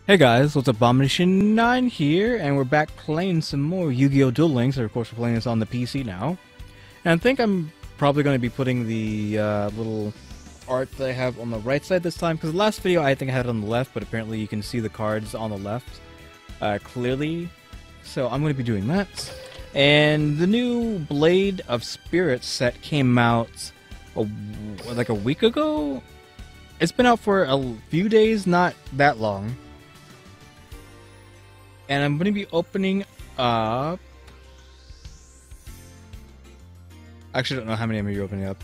Hey guys, what's up? Abomination 9 here, and we're back playing some more Yu-Gi-Oh Duel Links, and of course we're playing this on the PC now. And I think I'm probably going to be putting the little art that I have on the right side this time, because the last video I think I had it on the left, but apparently you can see the cards on the left clearly. So I'm going to be doing that. And the new Blade of Spirits set came out like a week ago? It's been out for a few days, not that long. And I'm going to be opening up... I actually don't know how many I'm going to be opening up.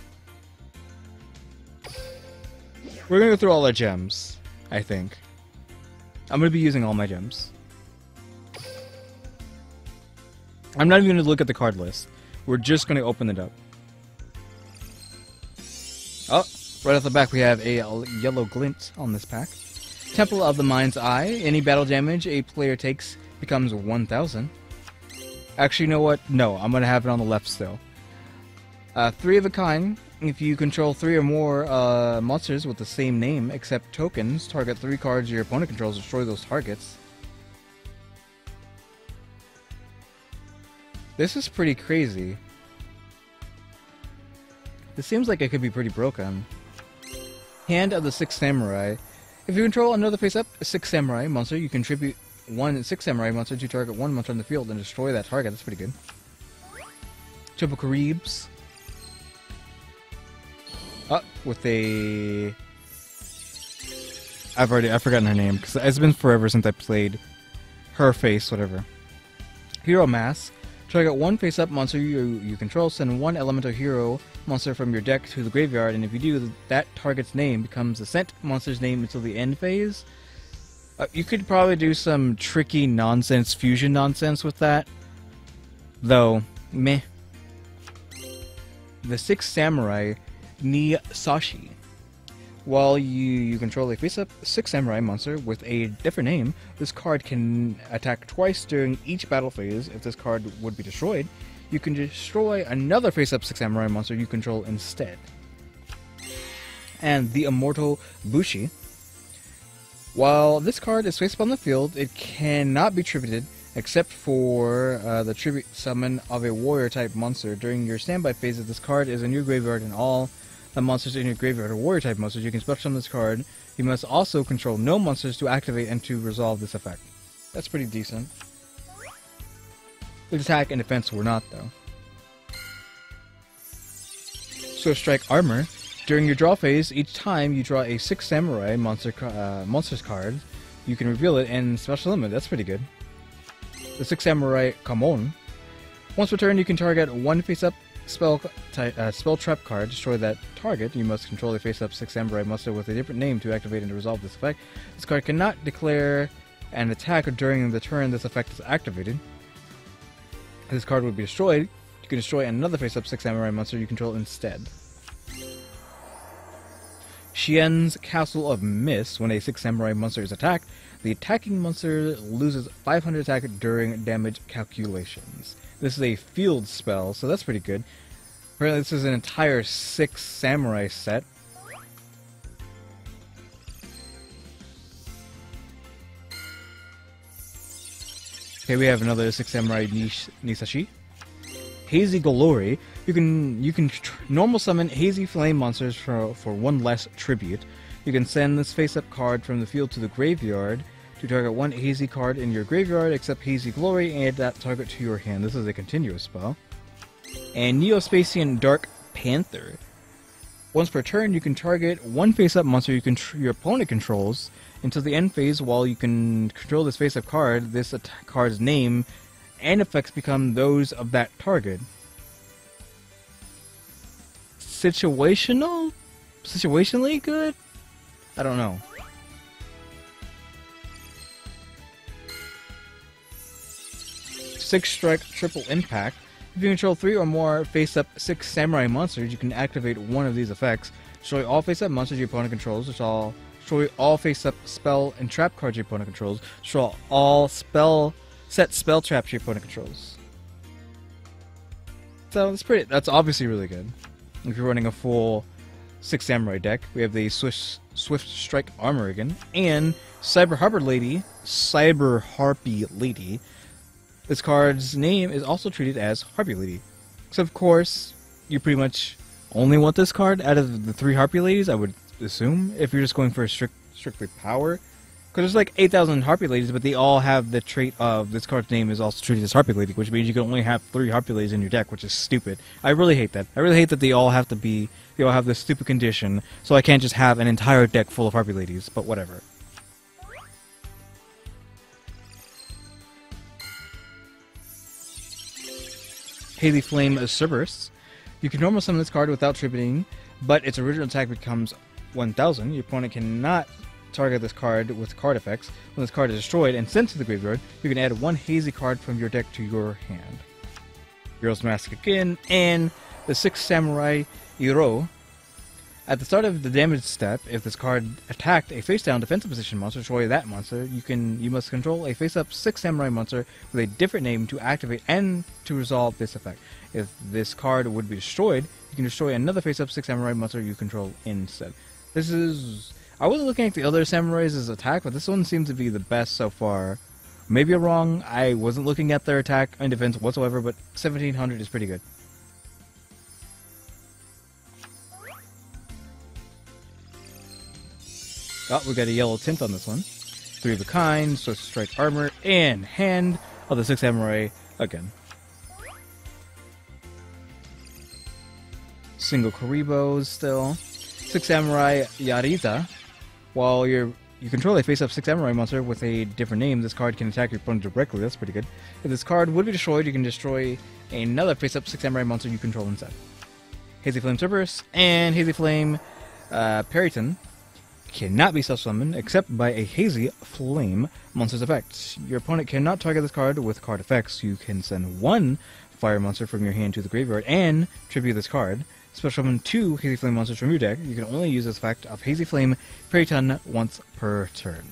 We're going to go through all our gems, I think. I'm going to be using all my gems. I'm not even going to look at the card list. We're just going to open it up. Oh, right off the back we have a yellow glint on this pack. Temple of the Mind's Eye. Any battle damage a player takes becomes 1,000. Actually, you know what? No, I'm going to have it on the left still. Three of a kind. If you control 3 or more monsters with the same name, except tokens, target 3 cards your opponent controls, destroy those targets. This is pretty crazy. This seems like it could be pretty broken. Hand of the Sixth Samurai. If you control another face-up 6 Samurai monster, you contribute 1 6 Samurai monster to target 1 monster on the field and destroy that target. That's pretty good. Triple Caribs. With a... I've forgotten her name, because it's been forever since I played her face, whatever. Hero Mask. Target 1 face-up monster you control, send 1 elemental hero monster from your deck to the graveyard, and if you do, that target's name becomes the sent monster's name until the end phase. You could probably do some tricky nonsense, fusion nonsense with that. Though, meh. The Sixth Samurai, Ni Sashi. While you control a face-up 6 Samurai monster with a different name, this card can attack twice during each battle phase. If this card would be destroyed, you can destroy another face-up 6 Samurai monster you control instead. And the Immortal Bushi. While this card is face-up on the field, it cannot be tributed except for the tribute summon of a warrior-type monster. During your standby phase, if this card is in your graveyard and all the monsters in your graveyard are warrior-type monsters, you can special summon this card. You must also control no monsters to activate and to resolve this effect. That's pretty decent. The attack and defense were not, though. So Strike Armor. During your draw phase, each time you draw a 6 Samurai monsters card, you can reveal it and special summon it. That's pretty good. The 6 Samurai Kamon. Once per turn, you can target 1 face-up spell trap card, destroy that target. You must control a face-up 6 Samurai monster with a different name to activate and to resolve this effect. This card cannot declare an attack during the turn this effect is activated. If this card would be destroyed, you can destroy another face-up 6 Samurai monster you control instead. Xian's Castle of Mist. When a 6 Samurai monster is attacked, the attacking monster loses 500 attack during damage calculations. This is a field spell, so that's pretty good. Apparently this is an entire 6 Samurai set. Okay, we have another 6 Samurai Nisashi. Hazy Glory. You can normal summon Hazy Flame monsters for 1 less tribute. You can send this face-up card from the field to the graveyard to target 1 Hazy card in your graveyard, except Hazy Glory, and add that target to your hand. This is a continuous spell. And Neospatian Dark Panther. Once per turn, you can target 1 face-up monster your opponent controls until the end phase. While you can control this face-up card, this card's name and effects become those of that target. Situationally good? I don't know. Six Strike Triple Impact. If you control 3 or more face-up 6 Samurai monsters, you can activate one of these effects. Destroy all face-up monsters your opponent controls. Destroy all face-up spell and trap cards your opponent controls. Destroy all set spell traps your opponent controls. So that's obviously really good. If you're running a full Six Samurai deck. We have the Swift Strike Armor again, and Cyber Harpy Lady. This card's name is also treated as Harpy Lady. So of course, you pretty much only want this card out of the 3 Harpy Ladies, I would assume, if you're just going for strictly power. Because there's like 8,000 Harpy Ladies, but they all have the trait of this card's name is also treated as Harpy Lady, which means you can only have 3 Harpy Ladies in your deck, which is stupid. I really hate that. I really hate that they all have this stupid condition, so I can't just have an entire deck full of Harpy Ladies, but whatever. Hazy Flame Cerberus. You can normal summon this card without tributing, but its original attack becomes 1,000. Your opponent cannot target this card with card effects. When this card is destroyed and sent to the graveyard, you can add 1 hazy card from your deck to your hand. Hero's Mask again, and the 6 Samurai Iro. At the start of the damage step, if this card attacked a face-down defensive position monster, destroy that monster. You must control a face-up 6 Samurai monster with a different name to activate and to resolve this effect. If this card would be destroyed, you can destroy another face-up 6 Samurai monster you control instead. This is... I wasn't looking at the other Samurais as attack, but this one seems to be the best so far. Maybe I'm wrong, I wasn't looking at their attack and defense whatsoever, but 1700 is pretty good. Oh, we got a yellow tint on this one. 3 of a kind, Swift Strike Armor, and Hand of the 6 Samurai again. Single Karibo still. 6 Samurai Yariza. While you control a face-up 6 Samurai monster with a different name, this card can attack your opponent directly. That's pretty good. If this card would be destroyed, you can destroy another face-up 6 Samurai monster you control instead. Hazy Flame Cerberus and Hazy Flame Periton cannot be self-summoned except by a Hazy Flame monster's effect. Your opponent cannot target this card with card effects. You can send 1 fire monster from your hand to the graveyard and tribute this card. Special summon 2 Hazy Flame monsters from your deck. You can only use this effect of Hazy Flame Periton once per turn.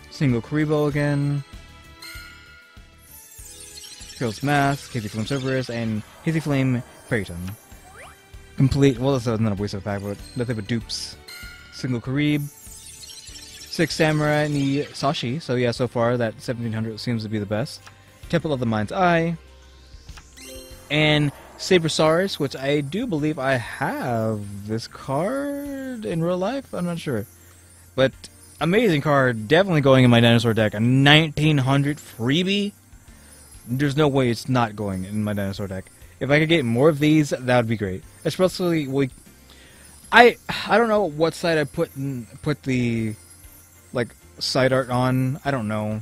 Single Karibo again. Hero's Mask, Hazy Flame Cerberus, and Hazy Flame Periton. Complete, well, that's not a waste of a pack, but nothing but dupes. Single Karib. 6 Samurai ni Sashi, so yeah, so far that 1700 seems to be the best. Temple of the Mind's Eye. And Sabersaurus, which I do believe I have this card in real life, I'm not sure. But, amazing card, definitely going in my dinosaur deck. A 1900 freebie? There's no way it's not going in my dinosaur deck. If I could get more of these, that would be great. Especially, I don't know what side I put the, like, side art on. I don't know.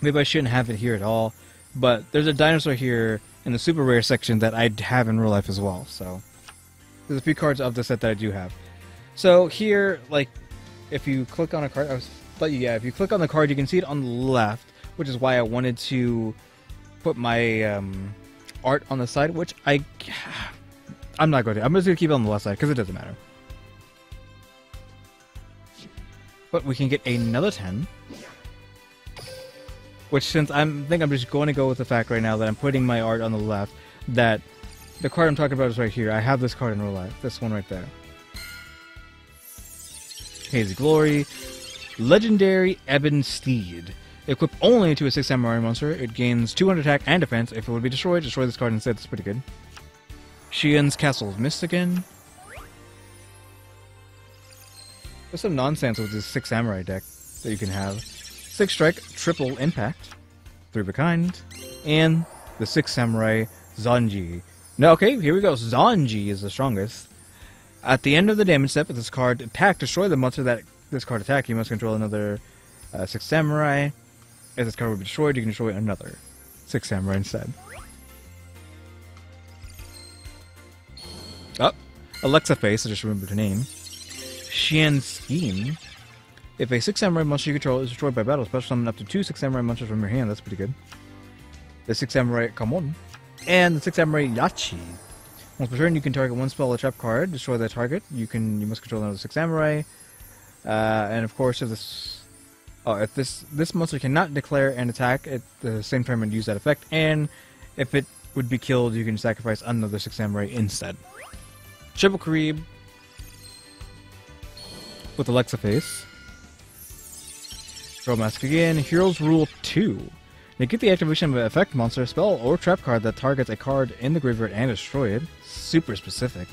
Maybe I shouldn't have it here at all. But there's a dinosaur here in the super rare section that I have in real life as well. So there's a few cards of the set that I do have. So here, like, if you click on a card, if you click on the card, you can see it on the left, which is why I wanted to put my art on the side, which I'm not going to. I'm just going to keep it on the left side because it doesn't matter. But we can get another 10. Which, since I think I'm just going to go with the fact right now that I'm putting my art on the left, that the card I'm talking about is right here. I have this card in real life. This one right there. Hazy Glory. Legendary Ebon Steed. Equipped only to a 6 Samurai monster, it gains 200 attack and defense. If it would be destroyed, destroy this card instead. That's pretty good. Xian's Castle's Mist again. There's some nonsense with this 6 Samurai deck that you can have. 6 strike, triple impact, 3 of a kind, and the 6 Samurai Zanji. Now, okay, here we go. Zanji is the strongest. At the end of the damage step, if this card attack, destroy the monster that this card attacked, you must control another 6 Samurai. If this card would be destroyed, you can destroy another 6 Samurai instead. Oh, Alexa Face, I just remembered her name. Xian Scheme. If a 6 Samurai monster you control is destroyed by battle, special summon up to 2 6 Samurai monsters from your hand. That's pretty good. The 6 Samurai Kamon. And the 6 Samurai Yachi. Once per turn, you can target 1 spell or trap card, destroy that target. You must control another 6 Samurai. And of course, if this monster cannot declare an attack at the same time and use that effect, and if it would be killed, you can sacrifice another 6 Samurai instead. Triple Creep with Alexa Face. Throw Mask again. Heroes Rule 2. Negate the activation of an effect monster, spell, or trap card that targets a card in the graveyard and destroy it. Super specific.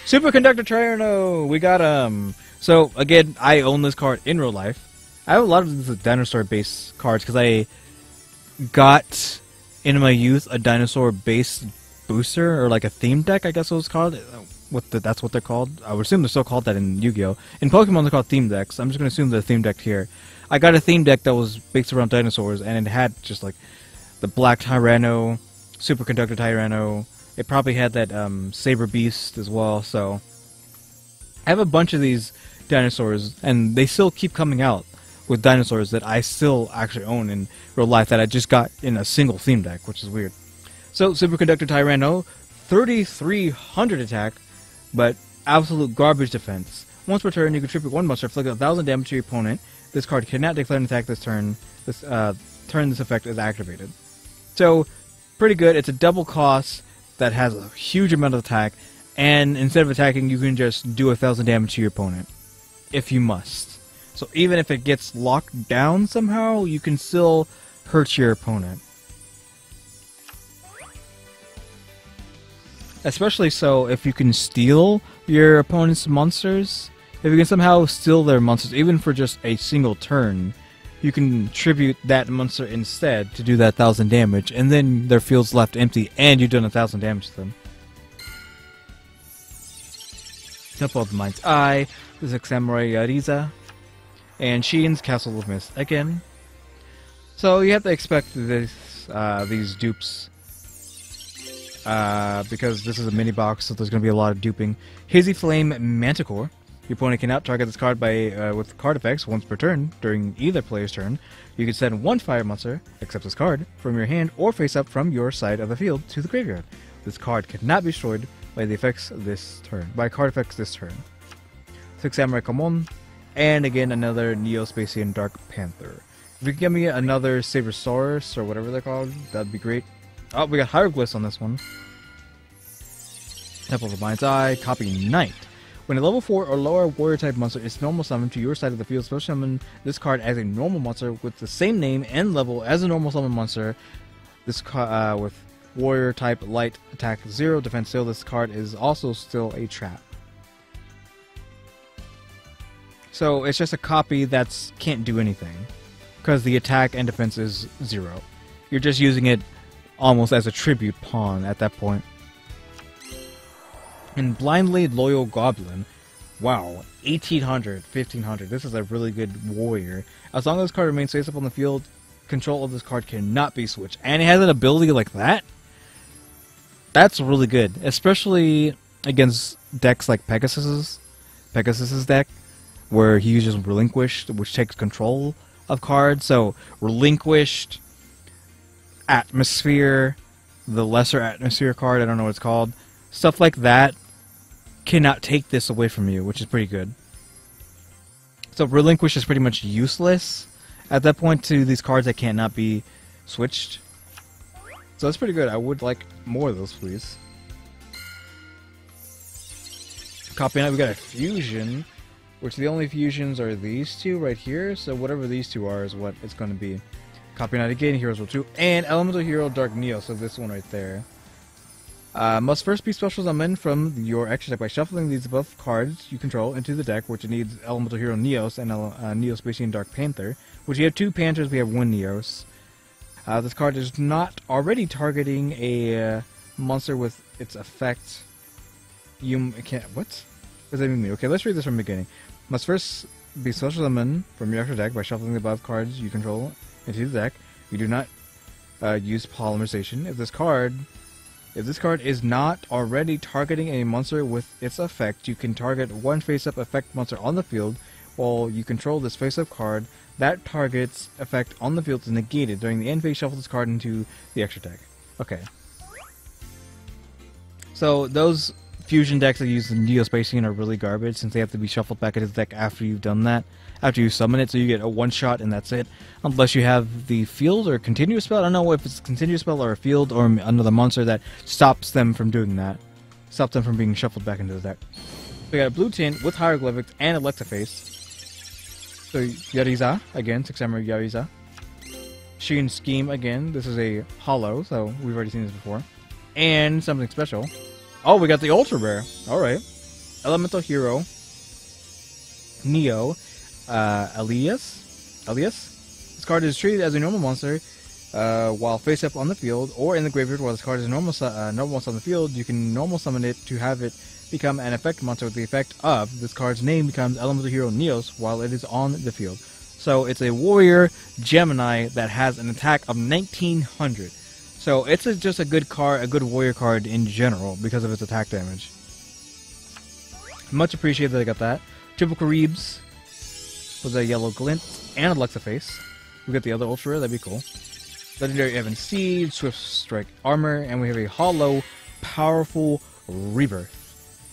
Superconductor Tyranno! We got So, again, I own this card in real life. I have a lot of these dinosaur-based cards because I got, in my youth, a dinosaur-based booster, or like a theme deck, I guess it was called. That's what they're called. I would assume they're still called that in Yu-Gi-Oh! In Pokemon, they're called theme decks. I'm just going to assume they're theme decked here. I got a theme deck that was based around dinosaurs, and it had just like the Black Tyranno, Superconductor Tyranno. It probably had that Saber Beast as well, so I have a bunch of these dinosaurs, and they still keep coming out with dinosaurs that I still actually own in real life that I just got in a single theme deck, which is weird. So, Superconductor Tyranno, 3,300 attack, but absolute garbage defense. Once per turn, you contribute one monster, inflict 1,000 damage to your opponent. This card cannot declare an attack this turn. This effect is activated. So, pretty good. It's a double cost that has a huge amount of attack, and instead of attacking, you can just do 1,000 damage to your opponent, if you must. So even if it gets locked down somehow, you can still hurt your opponent. Especially so if you can steal your opponent's monsters. If you can somehow steal their monsters, even for just a single turn, you can tribute that monster instead to do that 1,000 damage, and then their field's left empty, and you've done 1,000 damage to them. Temple of the Mind's Eye, the Six Samurai Yariza, and Sheen's Castle of Mist again. So you have to expect this, these dupes, because this is a mini box, so there's going to be a lot of duping. Hazy Flame Manticore. Your opponent cannot target this card with card effects once per turn during either player's turn. You can send one fire monster, except this card, from your hand or face up from your side of the field to the graveyard. This card cannot be destroyed by the effects this turn. By card effects this turn. Six Samurai Kamon, and again another Neo-Spacian Dark Panther. If you can give me another Sabersaurus or whatever they're called, that'd be great. Oh, we got Hieroglyphs on this one. Temple of the Mind's Eye, copy Knight. When a level 4 or lower warrior type monster is normal summoned to your side of the field, special summon this card as a normal monster with the same name and level as a normal summon monster. This with warrior type light attack 0, defense 0. This card is also still a trap. So it's just a copy that can't do anything because the attack and defense is 0. You're just using it almost as a tribute pawn at that point. And Blindly Loyal Goblin. Wow, 1,800, 1,500. This is a really good warrior. As long as this card remains face up on the field, control of this card cannot be switched. And it has an ability like that? That's really good. Especially against decks like Pegasus's deck, where he uses Relinquished, which takes control of cards. So, Relinquished, Atmosphere, the lesser Atmosphere card, I don't know what it's called. Stuff like that cannot take this away from you, which is pretty good. So Relinquish is pretty much useless at that point to these cards that cannot be switched. So that's pretty good. I would like more of those, please. Copy Knight, we got a fusion, which the only fusions are these two right here, so whatever these two are is what it's going to be. Copy Knight again, Heroes Rule 2, and Elemental Hero Dark Neo, so this one right there. Must first be special summoned from your extra deck by shuffling these above cards you control into the deck, which needs Elemental Hero Neos and Neo-Spacian Dark Panther, which you have 2 Panthers, we have 1 Neos. This card is not already targeting a monster with its effect. You can't. What does that mean? Okay, let's read this from the beginning. Must first be special summoned from your extra deck by shuffling the above cards you control into the deck. You do not use polymerization. If this card is not already targeting a monster with its effect, you can target one face-up effect monster on the field while you control this face-up card. That target's effect on the field is negated. During the end phase, shuffle this card into the extra deck. Okay. So those fusion decks that use the Neo-Spacian are really garbage since they have to be shuffled back into the deck after you've done that. After you summon it, so you get a one-shot and that's it. Unless you have the field or continuous spell. I don't know if it's a continuous spell or a field or another monster that stops them from doing that. stop them from being shuffled back into the deck. We got a blue tin with hieroglyphics and Electaface. So Yariza, again, 6 Samurai Yariza. Shin Scheme, again, this is a hollow, so we've already seen this before. And something special. Oh, we got the Ultra Rare. Alright. Elemental Hero. Neo. Elias. This card is treated as a normal monster while face up on the field, or in the graveyard. While this card is a normal monster on the field, you can normal summon it to have it become an effect monster with the effect of this card's name becomes Elemental Hero Neos while it is on the field. So it's a warrior Gemini that has an attack of 1900. So it's just a good card, a good warrior card in general because of its attack damage. Much appreciated that I got that. Triple Caribs with a yellow glint and Electaface. We got the other Ultra Rare, that'd be cool. Legendary Evan Seed, Swift Strike Armor, and we have a hollow, powerful Rebirth.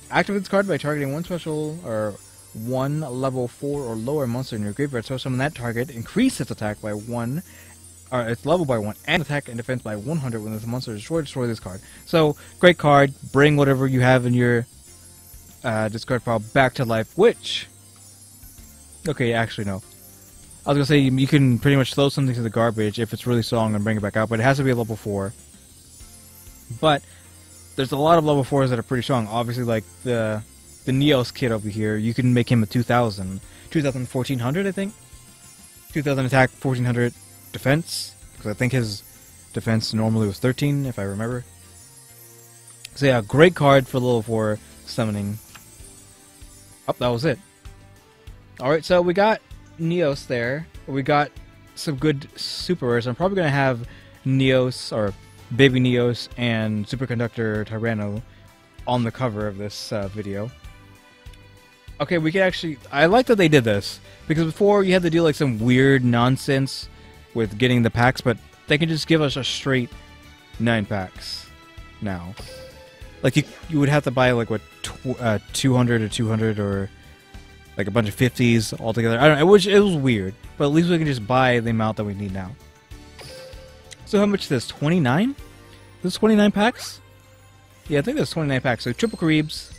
Activate this card by targeting one special or one level 4 or lower monster in your graveyard. So summon that target, increase its attack by 1, or its level by 1, and attack and defense by 100 when this monster is destroyed. Destroy this card. So great card. Bring whatever you have in your discard pile back to life. Which, okay, actually no. I was gonna say you can pretty much throw something to the garbage if it's really strong and bring it back out, but it has to be a level 4. But there's a lot of level 4s that are pretty strong. Obviously, like the Neos kid over here, you can make him a 2000, 1400, I think. 2000 attack, 1400 defense, because I think his defense normally was 13, if I remember. So yeah, great card for level 4 summoning. Oh, that was it. Alright, so we got Neos there. We got some good super rares. I'm probably going to have Neos, or Baby Neos, and Superconductor Tyranno on the cover of this video. Okay, we can actually... I like that they did this, because before you had to do like some weird nonsense with getting the packs, but they can just give us a straight 9 packs now. Like, you would have to buy like, what, 200 or 200 or like a bunch of 50s altogether. I don't know, it was weird, but at least we can just buy the amount that we need now. So how much is this? 29? This is 29 packs? Yeah, I think there's 29 packs. So Triple Caribs,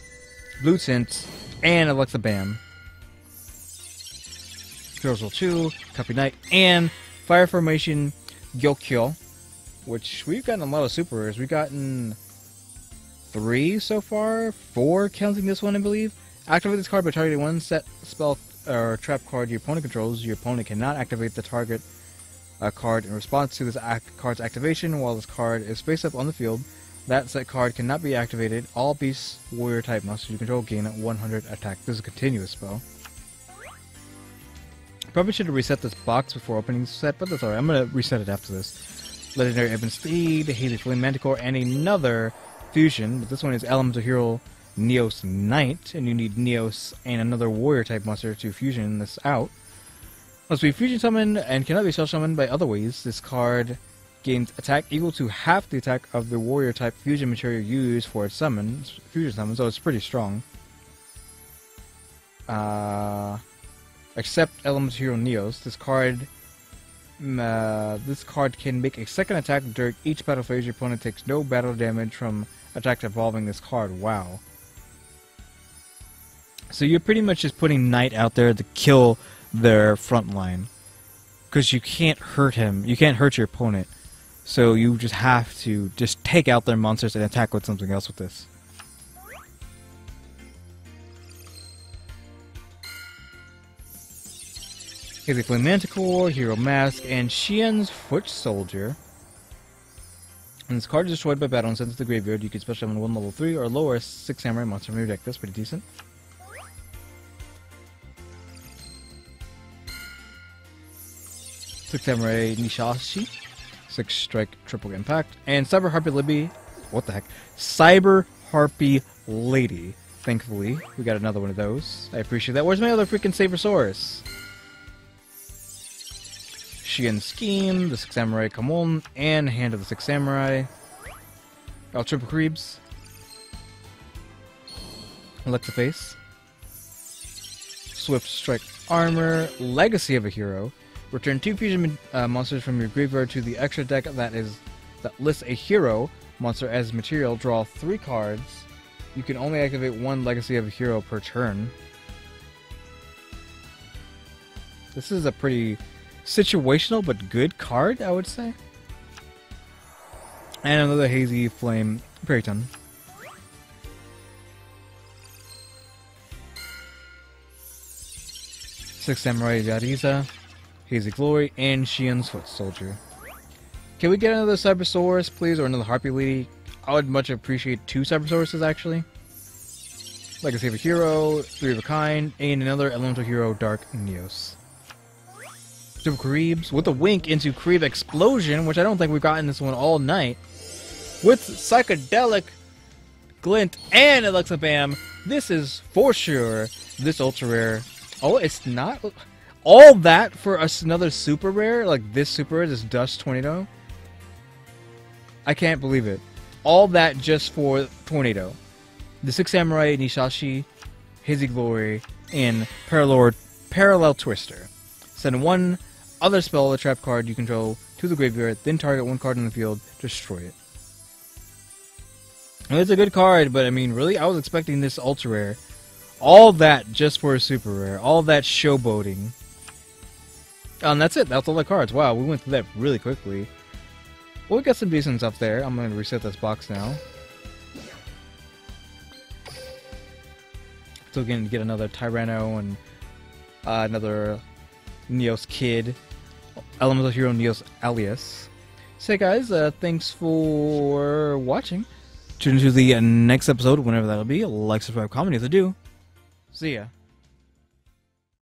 Blue Tint, and Alexa Bam. Heroes Roll 2, Copy Knight, and Fire Formation Gyokyo, which we've gotten a lot of super rares. We've gotten 3 so far, 4 counting this one, I believe. Activate this card by targeting one set spell or trap card your opponent controls. Your opponent cannot activate the target card in response to this card's activation while this card is face up on the field. That set card cannot be activated. All beast warrior type monsters you control gain 100 attack. This is a continuous spell. Probably should have reset this box before opening this set, but that's alright. I'm going to reset it after this. Legendary Ebon Steed, Hazy Flame Manticore, and another fusion, but this one is Elemental Hero Neos Knight, and you need Neos and another warrior type monster to fusion this out. Must be fusion summoned and cannot be spell summoned by other ways. This card gains attack equal to half the attack of the warrior type fusion material used for its fusion summon, so it's pretty strong. Except Elemental Hero Neos, this card can make a second attack during each battle phase. Your opponent takes no battle damage from attack involving this card. Wow. So you're pretty much just putting Knight out there to kill their front line, because you can't hurt him. You can't hurt your opponent. So you just have to just take out their monsters and attack with something else with this. Hazy Flame Manticore, Hero Mask, and Xian's Foot Soldier. When this card is destroyed by battle and sent to the graveyard, you can special summon one level 3 or lower 6 samurai monster from your deck. That's pretty decent. Six Samurai Nishashi, 6 strike triple impact, and Cyber Harpy Libby. What the heck? Cyber Harpy Lady. Thankfully, we got another one of those. I appreciate that. Where's my other freaking Sabersaurus? Xian Scheme, the 6 Samurai Kamon, and Hand of the 6 Samurai. Triple Creebs. Electaface. Swift Strike Armor. Legacy of a Hero. Return 2 fusion monsters from your graveyard to the extra deck that lists a hero monster as material. Draw 3 cards. You can only activate one Legacy of a hero per turn. This is a pretty situational but good card, I would say. And another Hazy Flame Periton. Six Samurai Yariza, Hazy Glory, and Shion's Foot Soldier. Can we get another Cybersaurus, please, or another Harpy Lady? I would much appreciate 2 Cybersauruses, actually. Legacy of a Hero, 3 of a Kind, and another Elemental Hero, Dark Neos. Super Kareebs, with a wink into Kareeb Explosion, which I don't think we've gotten this one all night. With Psychedelic Glint and Alexa Bam, this is for sure this ultra rare. Oh, it's not all that for us another super rare, like this super rare, this Dust Tornado. I can't believe it. All that just for Tornado. The Six Samurai Nishashi, Hazy Glory, and Parallel Twister. Send one other spell or trap card you control to the graveyard, then target one card in the field, destroy it. And it's a good card, but I mean, really, I was expecting this ultra rare. All that just for a super rare. All that showboating. And that's it. That's all the cards. Wow, we went through that really quickly. Well, we got some decent stuff there. I'm going to reset this box now. So we're going to get another Tyranno and another Neos Kid. Elemental Hero Neos Alias. So hey guys, thanks for watching. Tune into the next episode, whenever that'll be. Like, subscribe, comment if you do. See ya.